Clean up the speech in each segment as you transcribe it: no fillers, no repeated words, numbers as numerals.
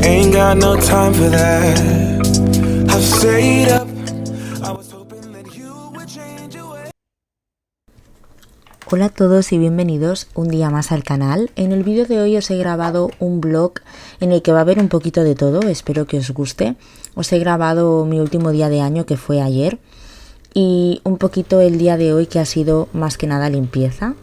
Ain't got no time for that. I've stayed up. I was hoping that you would change your way. Hola a todos y bienvenidos un día más al canal. En el vídeo de hoy os he grabado un vlog en el que va a haber un poquito de todo, espero que os guste. Os he grabado mi último día de año, que fue ayer, y un poquito el día de hoy, que ha sido más que nada limpieza.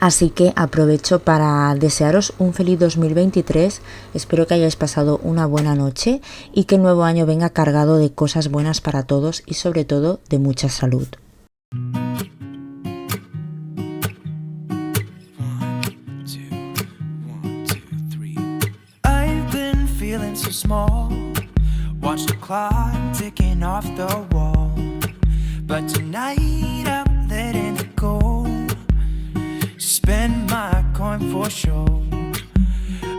Así que aprovecho para desearos un feliz 2023, espero que hayáis pasado una buena noche y que el nuevo año venga cargado de cosas buenas para todos y sobre todo de mucha salud. So small, watch the clock ticking off the wall, but tonight I'm letting it go. Spend my coin for sure.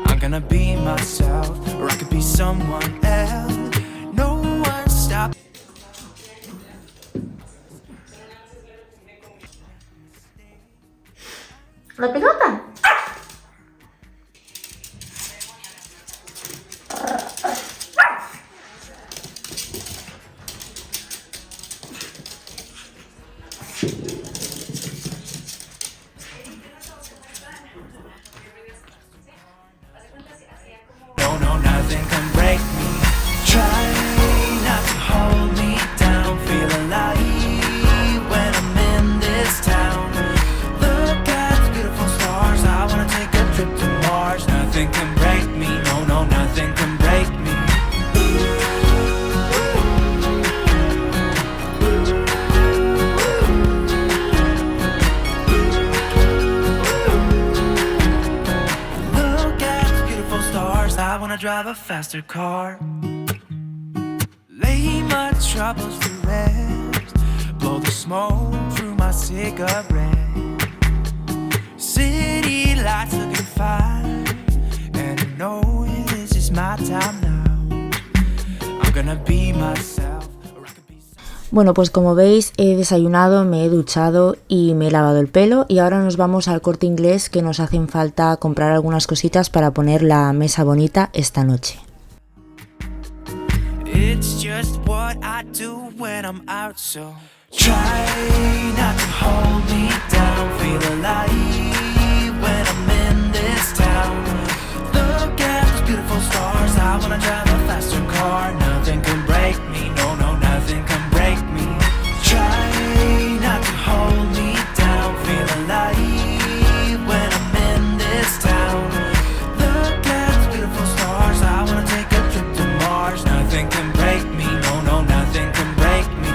I'm gonna be myself, or I could be someone else. No one stop. ¿La pelota? No, nothing can break me. Try not to hold me down. Feel alive when I'm in this town. Look at the beautiful stars. I wanna take a trip to Mars. Nothing can break me. No, nothing can break me. I wanna drive a faster car, lay my troubles to rest, blow the smoke through my cigarette. City lights looking fine, and I know this is my time now. I'm gonna be myself. Bueno, pues como veis he desayunado, me he duchado y me he lavado el pelo, y ahora nos vamos al Corte Inglés, que nos hacen falta comprar algunas cositas para poner la mesa bonita esta noche. It's just what I do when I'm out, so try not to hold me down. Feel alive when I'm in this town. Look at those beautiful stars. I wanna drive a faster car. Nothing can break me. No, nothing can break me. Try not to hold me down. Feel alive when I'm in this town. Look at those beautiful stars. I wanna take a trip to Mars. Nothing can break me. No, nothing can break me.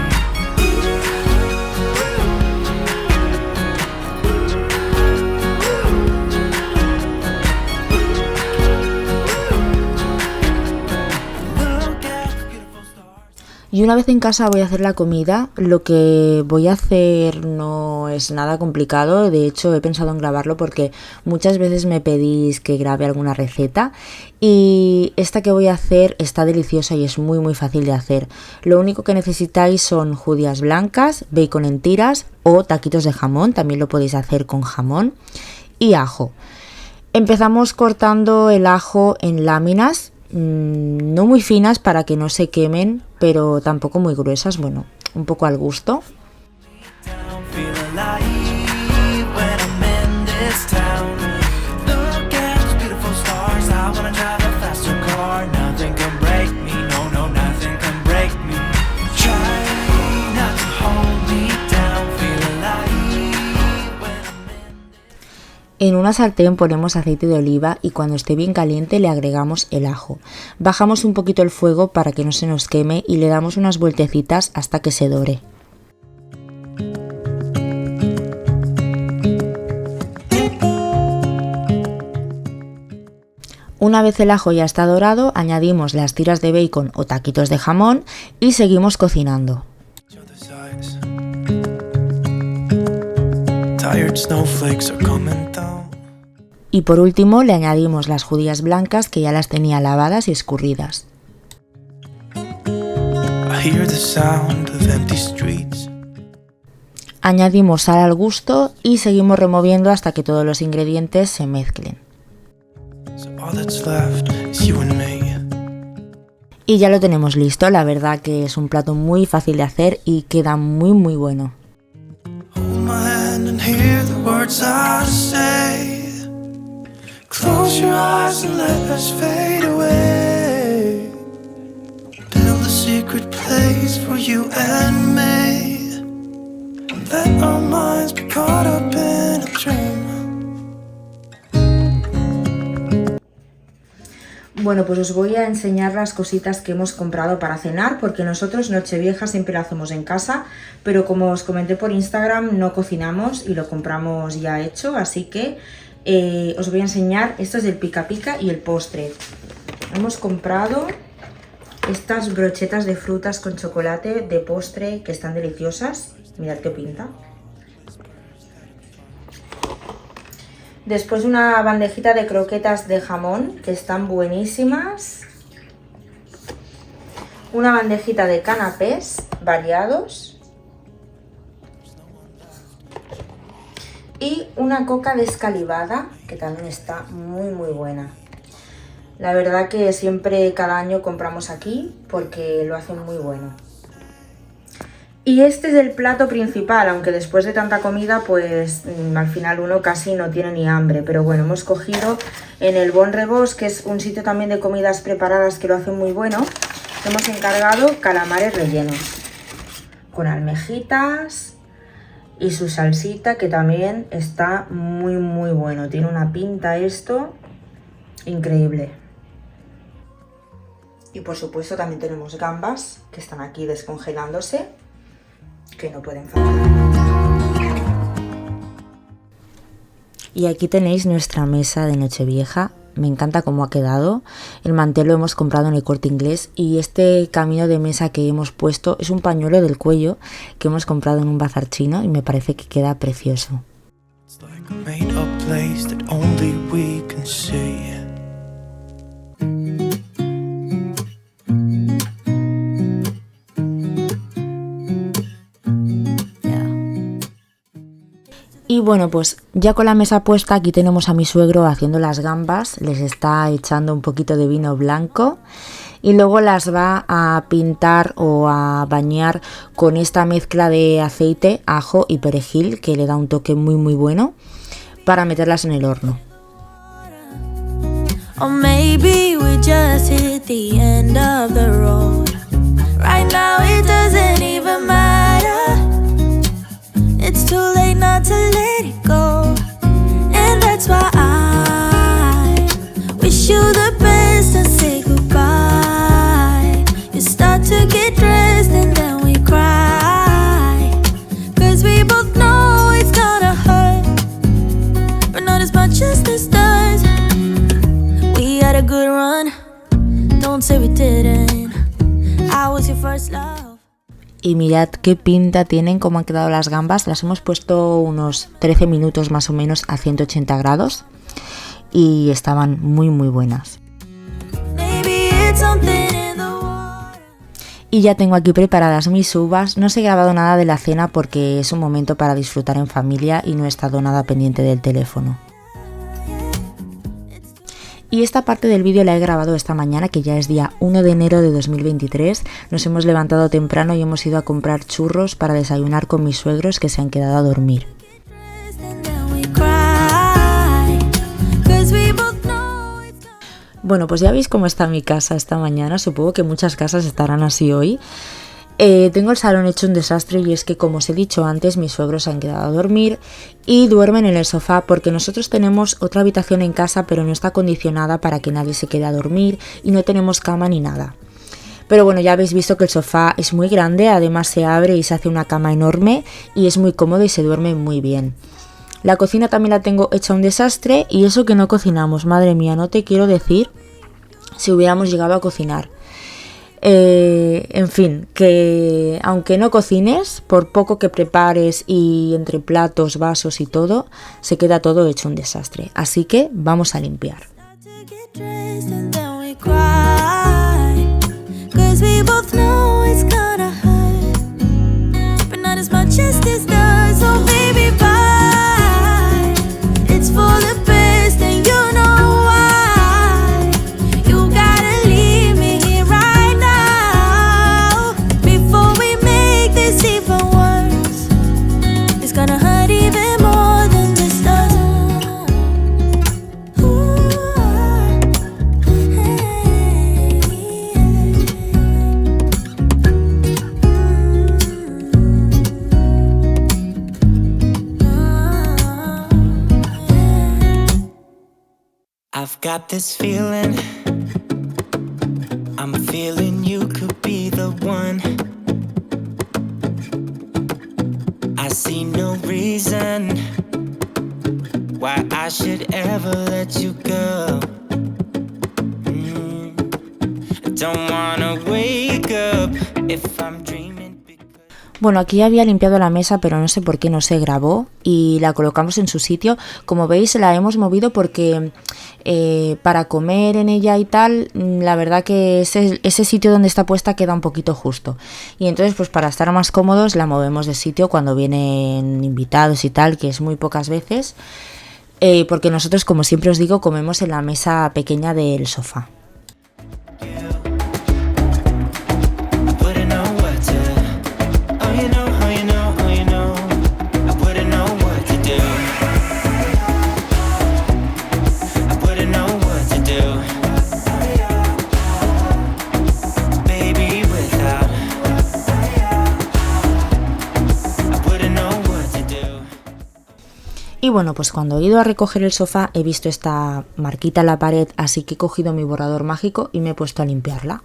Y una vez en casa voy a hacer la comida. Lo que voy a hacer no es nada complicado, de hecho he pensado en grabarlo porque muchas veces me pedís que grabe alguna receta, y esta que voy a hacer está deliciosa y es muy fácil de hacer. Lo único que necesitáis son judías blancas, bacon en tiras o taquitos de jamón, también lo podéis hacer con jamón, y ajo. Empezamos cortando el ajo en láminas, no muy finas para que no se quemen, pero tampoco muy gruesas, bueno, un poco al gusto. En una sartén ponemos aceite de oliva y cuando esté bien caliente le agregamos el ajo. Bajamos un poquito el fuego para que no se nos queme y le damos unas vueltecitas hasta que se dore. Una vez el ajo ya está dorado, añadimos las tiras de bacon o taquitos de jamón y seguimos cocinando. Y por último le añadimos las judías blancas, que ya las tenía lavadas y escurridas. Añadimos sal al gusto y seguimos removiendo hasta que todos los ingredientes se mezclen. All that's left is you and me. Y ya lo tenemos listo, la verdad que es un plato muy fácil de hacer y queda muy bueno. Hold my hand and hear the words I say. Close your eyes and let us fade away. Build a secret place for you and me. And let our minds be caught up in a dream. Bueno, pues os voy a enseñar las cositas que hemos comprado para cenar, porque nosotros Nochevieja siempre la hacemos en casa, pero como os comenté por Instagram no cocinamos y lo compramos ya hecho, así que os voy a enseñar. Esto es del Pica Pica y el postre. Hemos comprado estas brochetas de frutas con chocolate de postre que están deliciosas, mirad qué pinta. Después una bandejita de croquetas de jamón, que están buenísimas. Una bandejita de canapés variados. Y una coca descalivada, que también está muy buena. La verdad que siempre, cada año compramos aquí, porque lo hacen muy bueno. Y este es el plato principal, aunque después de tanta comida, pues al final uno casi no tiene ni hambre. Pero bueno, hemos cogido en el Bon Rebós, que es un sitio también de comidas preparadas que lo hacen muy bueno. Hemos encargado calamares rellenos, con almejitas y su salsita, que también está muy bueno. Tiene una pinta esto increíble. Y por supuesto también tenemos gambas, que están aquí descongelándose, que no pueden faltar. Y aquí tenéis nuestra mesa de Nochevieja. Me encanta cómo ha quedado. El mantel lo hemos comprado en el Corte Inglés y este camino de mesa que hemos puesto es un pañuelo del cuello que hemos comprado en un bazar chino y me parece que queda precioso. It's like a made-up place that only we can see. Y bueno, pues ya con la mesa puesta, aquí tenemos a mi suegro haciendo las gambas, les está echando un poquito de vino blanco y luego las va a pintar o a bañar con esta mezcla de aceite, ajo y perejil, que le da un toque muy bueno, para meterlas en el horno. Or maybe we just hit the end of the road. Right now it doesn't even matter. It's too late not to let it go. And that's why I wish you the best and say goodbye. You start to get dressed and then we cry. Cause we both know it's gonna hurt, but not as much as this does. We had a good run, don't say we didn't. I was your first love. Y mirad qué pinta tienen, cómo han quedado las gambas. Las hemos puesto unos 13 minutos más o menos a 180 grados y estaban muy buenas. Y ya tengo aquí preparadas mis uvas. No os he grabado nada de la cena porque es un momento para disfrutar en familia y no he estado nada pendiente del teléfono. Y esta parte del vídeo la he grabado esta mañana, que ya es día 1 de enero de 2023. Nos hemos levantado temprano y hemos ido a comprar churros para desayunar con mis suegros, que se han quedado a dormir. Bueno, pues ya veis cómo está mi casa esta mañana. Supongo que muchas casas estarán así hoy. Tengo el salón hecho un desastre y es que, como os he dicho antes, mis suegros se han quedado a dormir y duermen en el sofá porque nosotros tenemos otra habitación en casa, pero no está acondicionada para que nadie se quede a dormir y no tenemos cama ni nada. Pero bueno, ya habéis visto que el sofá es muy grande, además se abre y se hace una cama enorme y es muy cómodo y se duerme muy bien. La cocina también la tengo hecha un desastre y eso que no cocinamos, madre mía, no te quiero decir si hubiéramos llegado a cocinar. En fin, que aunque no cocines, por poco que prepares y entre platos, vasos y todo, se queda todo hecho un desastre. Así que vamos a limpiar. got this feeling, I'm feeling you could be the one. I see no reason why I should ever let you go. Don't wanna wake up if I'm dreaming. Bueno, aquí había limpiado la mesa, pero no sé por qué no se grabó y la colocamos en su sitio. Como veis, la hemos movido porque para comer en ella y tal, la verdad que ese sitio donde está puesta queda un poquito justo. Y entonces, pues para estar más cómodos, la movemos de sitio cuando vienen invitados y tal, que es muy pocas veces, porque nosotros, como siempre os digo, comemos en la mesa pequeña del sofá. Y bueno, pues cuando he ido a recoger el sofá he visto esta marquita en la pared, así que he cogido mi borrador mágico y me he puesto a limpiarla.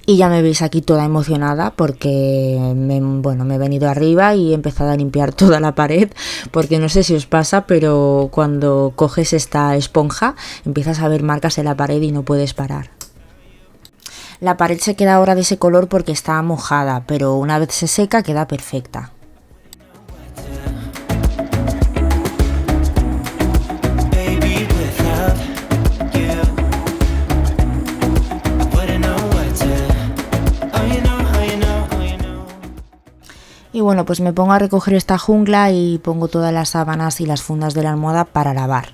Y ya me veis aquí toda emocionada porque me he venido arriba y he empezado a limpiar toda la pared, porque no sé si os pasa, pero cuando coges esta esponja empiezas a ver marcas en la pared y no puedes parar. La pared se queda ahora de ese color porque está mojada, pero una vez se seca queda perfecta. Y bueno, pues me pongo a recoger esta jungla y pongo todas las sábanas y las fundas de la almohada para lavar.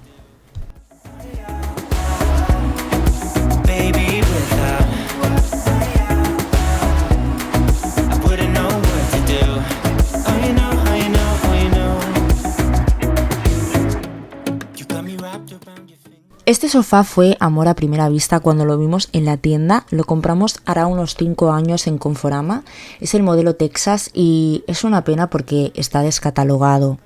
Este sofá fue amor a primera vista cuando lo vimos en la tienda. Lo compramos hará unos 5 años en Conforama. Es el modelo Texas y es una pena porque está descatalogado.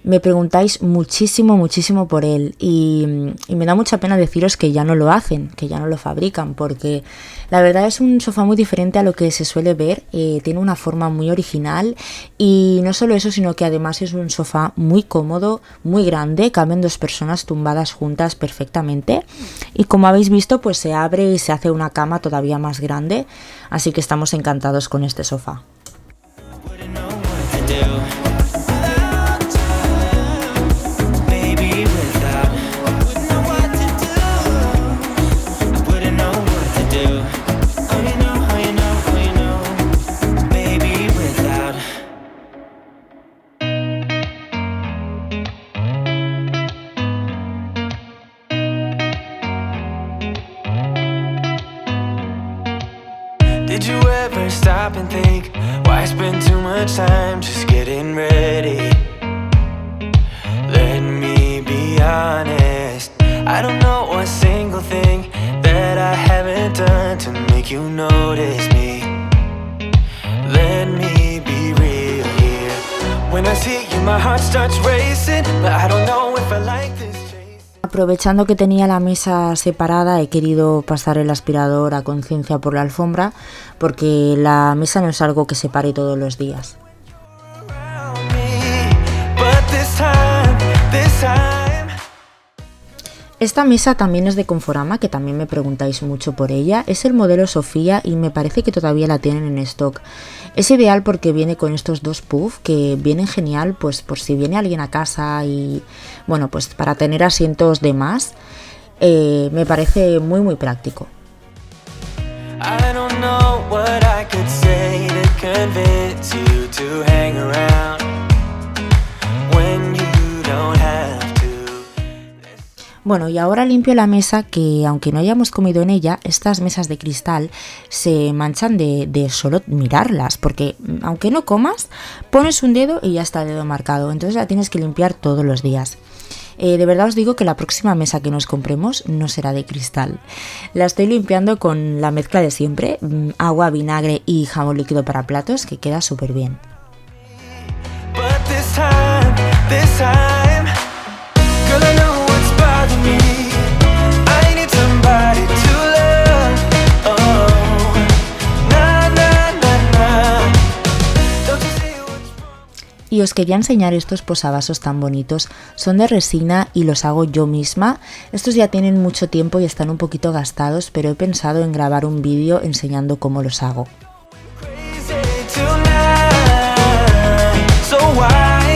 Me preguntáis muchísimo por él y me da mucha pena deciros que ya no lo hacen, que ya no lo fabrican, porque la verdad es un sofá muy diferente a lo que se suele ver. Tiene una forma muy original y no solo eso, sino que además es un sofá muy cómodo, muy grande, caben 2 personas tumbadas juntas perfectamente y como habéis visto, pues se abre y se hace una cama todavía más grande, así que estamos encantados con este sofá. Did you ever stop and think, why spend too much time just getting ready? Let me be honest, I don't know a single thing that I haven't done to make you notice me. Let me be real here. When I see you my heart starts racing, but I don't know if I like this. Aprovechando que tenía la mesa separada, he querido pasar el aspirador a conciencia por la alfombra, porque la mesa no es algo que se pare todos los días. Esta mesa también es de Conforama, que también me preguntáis mucho por ella. Es el modelo Sofía y me parece que todavía la tienen en stock. Es ideal porque viene con estos 2 puffs que vienen genial, pues por si viene alguien a casa y bueno, pues para tener asientos de más. Me parece muy práctico. I don't know what I could say to convince you to hang around when you don't have to. Bueno, y ahora limpio la mesa, que aunque no hayamos comido en ella, estas mesas de cristal se manchan de solo mirarlas, porque aunque no comas, pones un dedo y ya está el dedo marcado, entonces la tienes que limpiar todos los días. De verdad os digo que la próxima mesa que nos compremos no será de cristal. La estoy limpiando con la mezcla de siempre, agua, vinagre y jabón líquido para platos, que queda súper bien. But this time, girl, I know what's bothering me. I need somebody to love. Oh, nah, nah, nah, nah. Don't you see what's wrong? Y os quería enseñar estos posavasos tan bonitos. Son de resina y los hago yo misma. Estos ya tienen mucho tiempo y están un poquito gastados, pero he pensado en grabar un vídeo enseñando cómo los hago. Crazy tonight. So why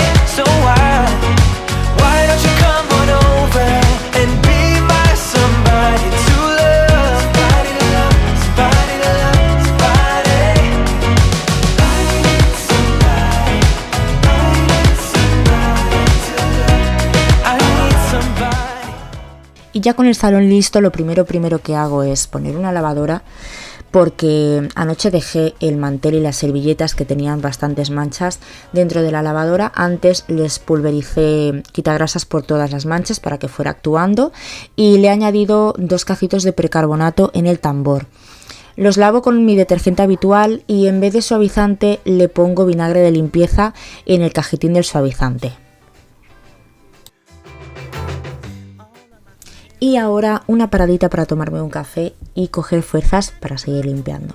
don't you come on over and be my somebody to love? Somebody to love, somebody to love, somebody. I need somebody to love. I need somebody. Y ya con el salón listo, lo primero que hago es poner una lavadora, porque anoche dejé el mantel y las servilletas que tenían bastantes manchas dentro de la lavadora. Antes les pulvericé quitagrasas por todas las manchas para que fuera actuando y le he añadido 2 cacitos de percarbonato en el tambor. Los lavo con mi detergente habitual y en vez de suavizante le pongo vinagre de limpieza en el cajetín del suavizante. Y ahora una paradita para tomarme un café y coger fuerzas para seguir limpiando.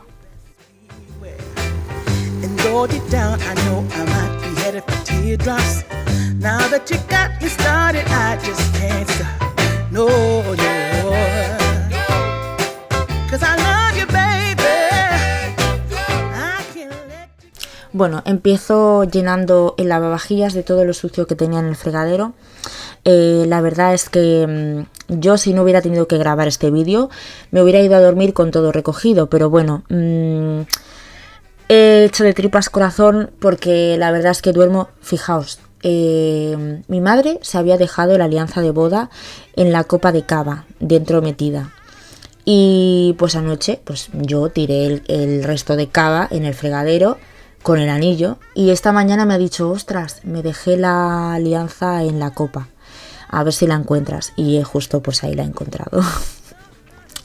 Bueno, empiezo llenando el lavavajillas de todo lo sucio que tenía en el fregadero. La verdad es que yo, si no hubiera tenido que grabar este vídeo, me hubiera ido a dormir con todo recogido, pero bueno, he hecho de tripas corazón porque la verdad es que duermo. Fijaos, mi madre se había dejado la alianza de boda en la copa de cava dentro metida, y pues anoche pues yo tiré el resto de cava en el fregadero con el anillo, y esta mañana me ha dicho: ostras, me dejé la alianza en la copa, a ver si la encuentras, y justo pues ahí la he encontrado.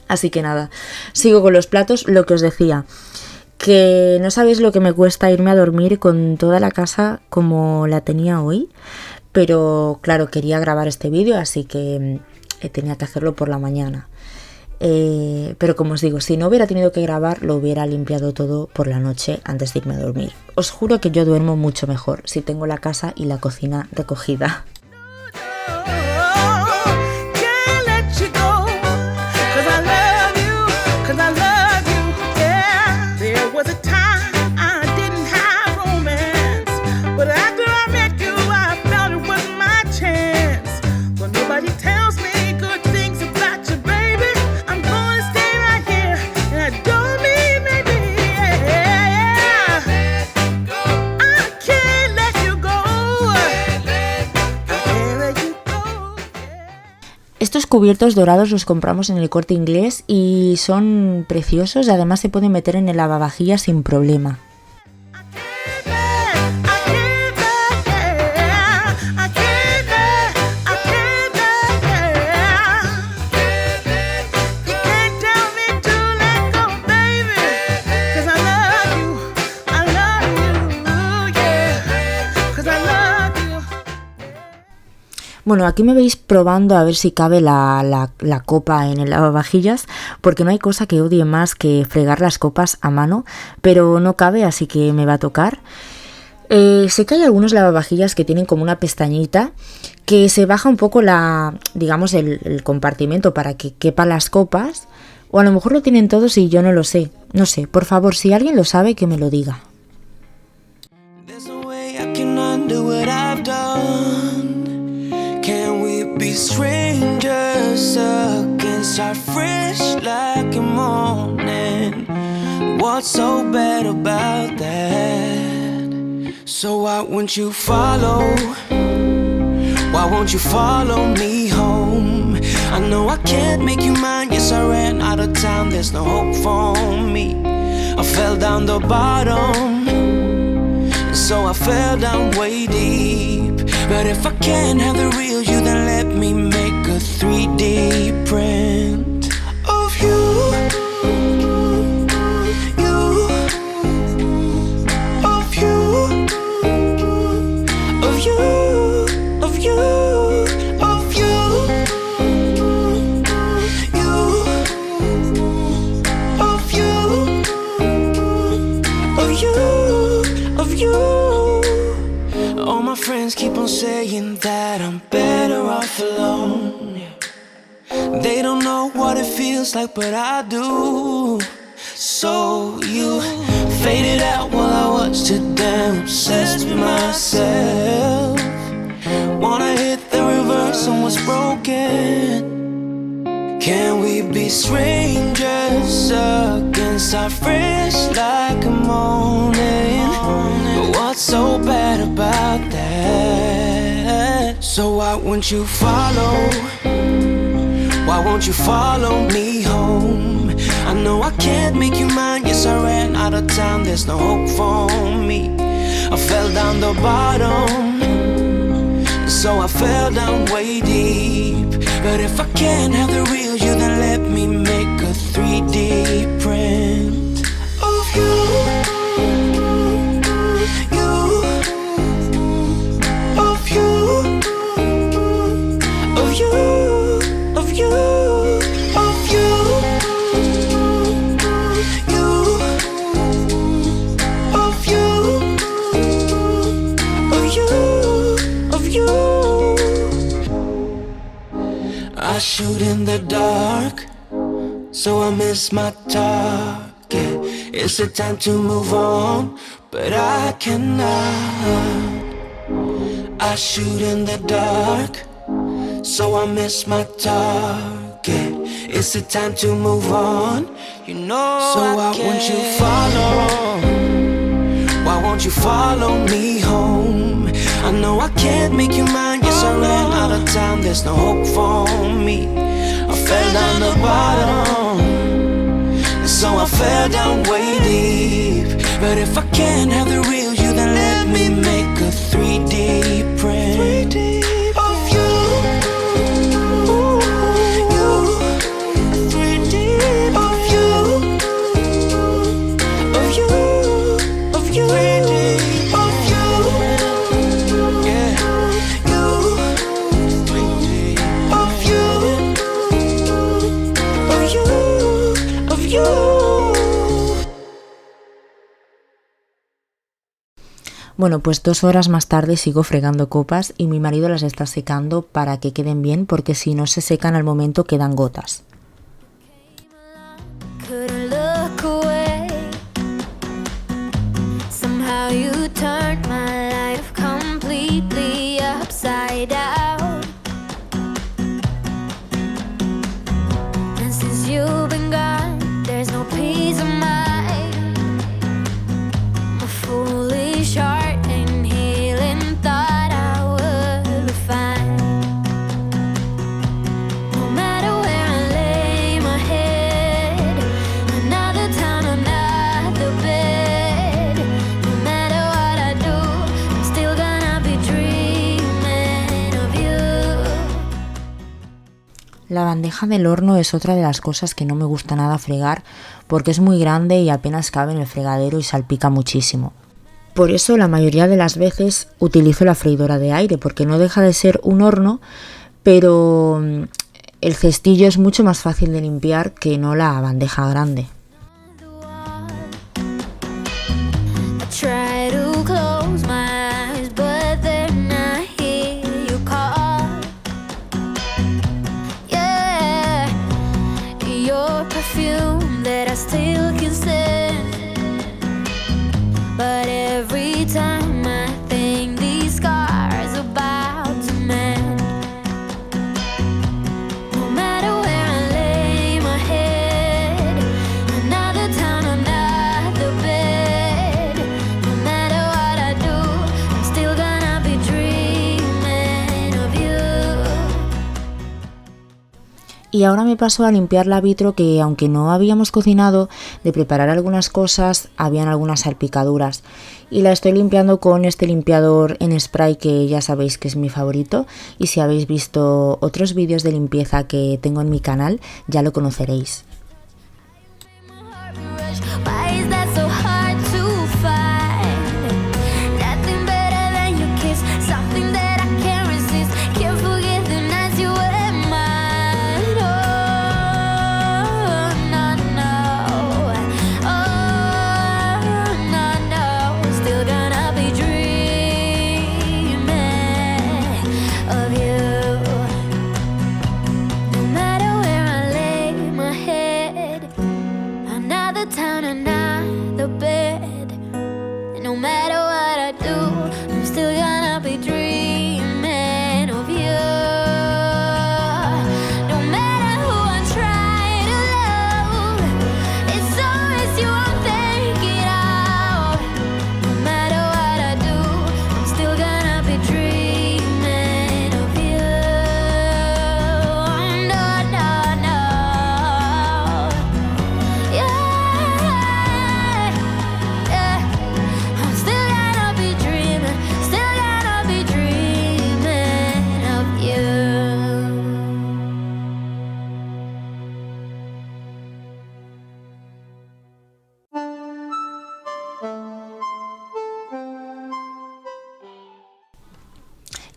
Así que nada, sigo con los platos. Lo que os decía, que no sabéis lo que me cuesta irme a dormir con toda la casa como la tenía hoy, pero claro, quería grabar este vídeo, así que tenía que hacerlo por la mañana. Pero como os digo, si no hubiera tenido que grabar, lo hubiera limpiado todo por la noche antes de irme a dormir. Os juro que yo duermo mucho mejor si tengo la casa y la cocina recogida. Estos cubiertos dorados los compramos en el Corte Inglés y son preciosos, y además se pueden meter en el lavavajillas sin problema. Bueno, aquí me veis probando a ver si cabe la copa en el lavavajillas, porque no hay cosa que odie más que fregar las copas a mano, pero no cabe, así que me va a tocar. Sé que hay algunos lavavajillas que tienen como una pestañita que se baja un poco digamos el compartimento para que quepan las copas, o a lo mejor lo tienen todos y yo no lo sé. No sé, por favor, si alguien lo sabe, que me lo diga. Be strangers again, start fresh like a morning. What's so bad about that? So why won't you follow? Why won't you follow me home? I know I can't make you mine. Yes, I ran out of town. There's no hope for me. I fell down the bottom. so I fell down way deep. But if I can't have the real you, then let me make a 3D print of you. Keep on saying that I'm better off alone. They don't know what it feels like, but I do. So you faded out while I watched it damn obsessed with myself. Wanna hit the reverse on what's broken. Can we be strangers again? Start fresh like a morning. But what's so bad about that? So why won't you follow? Why won't you follow me home? I know I can't make you mine. Yes, I ran out of time. There's no hope for me. I fell down the bottom, so I fell down way deep. But if I can't have the real you, then let me make a 3D print of you. I shoot in the dark, so I miss my target. It's the time to move on, but I cannot. I shoot in the dark, so I miss my target. It's the time to move on, you know. So why won't you follow? Why won't you follow me home? I know I can't make you mine. Yes, I ran out of time. There's no hope for me. I fell down the bottom, so I fell down way deep. But if I can't have the real you, then let me make a 3D print of you. Bueno, pues 2 horas más tarde sigo fregando copas y mi marido las está secando para que queden bien, porque si no se secan al momento quedan gotas. La bandeja del horno es otra de las cosas que no me gusta nada fregar, porque es muy grande y apenas cabe en el fregadero y salpica muchísimo. Por eso la mayoría de las veces utilizo la freidora de aire, porque no deja de ser un horno, pero el cestillo es mucho más fácil de limpiar que no la bandeja grande. Still can stand, but every time I think these scars are about to mend, no matter where I lay my head, Y ahora me paso a limpiar la vitro, que aunque no habíamos cocinado, de preparar algunas cosas, habían algunas salpicaduras. Y la estoy limpiando con este limpiador en spray, que ya sabéis que es mi favorito. Y si habéis visto otros vídeos de limpieza que tengo en mi canal, ya lo conoceréis.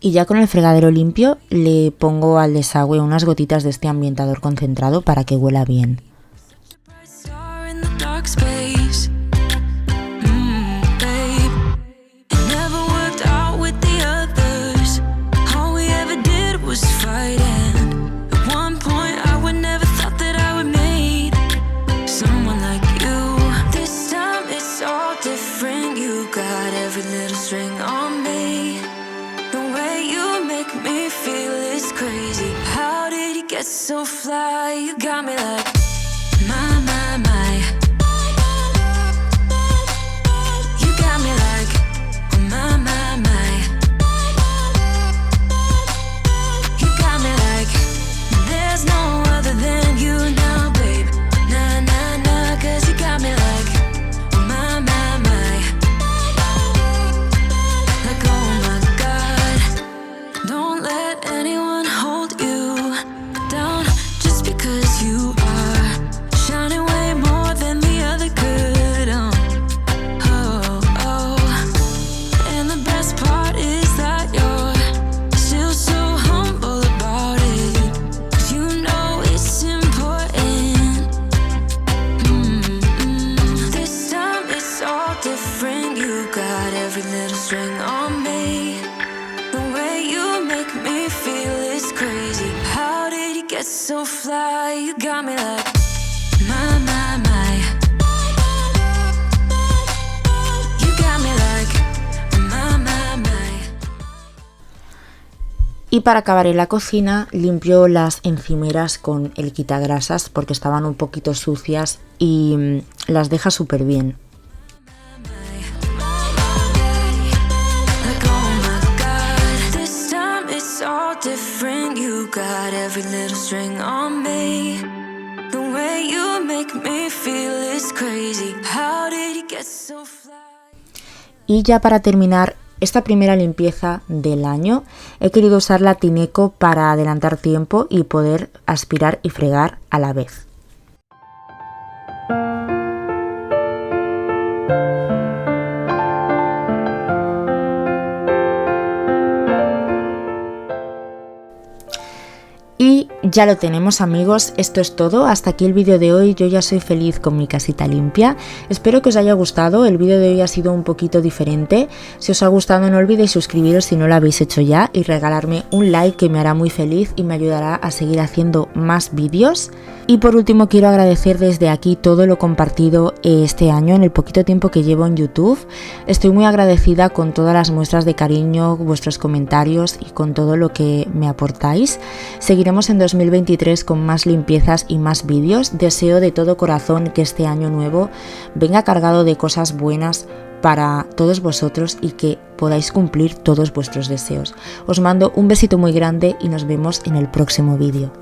Y ya con el fregadero limpio le pongo al desagüe unas gotitas de este ambientador concentrado para que huela bien. So fly, you got me like my. You got me like my. You got me like there's no other than you now, babe. Nah, 'cause you got me like my. Like oh my God, don't let anyone hold you down just because you are shining way more than the other could. Oh. And the best part is that you're still so humble about it. 'Cause you know it's important. This time it's all different. You got every little string on me. The way you make me feel is crazy. How did you get so fly? You got me like my. You got me like my. Y para acabar en la cocina limpio las encimeras con el quitagrasas porque estaban un poquito sucias y las deja súper bien. Different, you got every little string on me. The way you make me feel is crazy. How did you get so fly? Y ya para terminar esta primera limpieza del año, he querido usar la Tineco para adelantar tiempo y poder aspirar y fregar a la vez. Y ya lo tenemos, amigos, esto es todo, hasta aquí el vídeo de hoy. Yo ya soy feliz con mi casita limpia, espero que os haya gustado. El vídeo de hoy ha sido un poquito diferente. Si os ha gustado no olvidéis suscribiros si no lo habéis hecho ya y regalarme un like, que me hará muy feliz y me ayudará a seguir haciendo más vídeos. Y por último quiero agradecer desde aquí todo lo compartido este año, en el poquito tiempo que llevo en YouTube. Estoy muy agradecida con todas las muestras de cariño, vuestros comentarios y con todo lo que me aportáis. Seguiremos en 2023 con más limpiezas y más vídeos. Deseo de todo corazón que este año nuevo venga cargado de cosas buenas para todos vosotros y que podáis cumplir todos vuestros deseos. Os mando un besito muy grande y nos vemos en el próximo vídeo.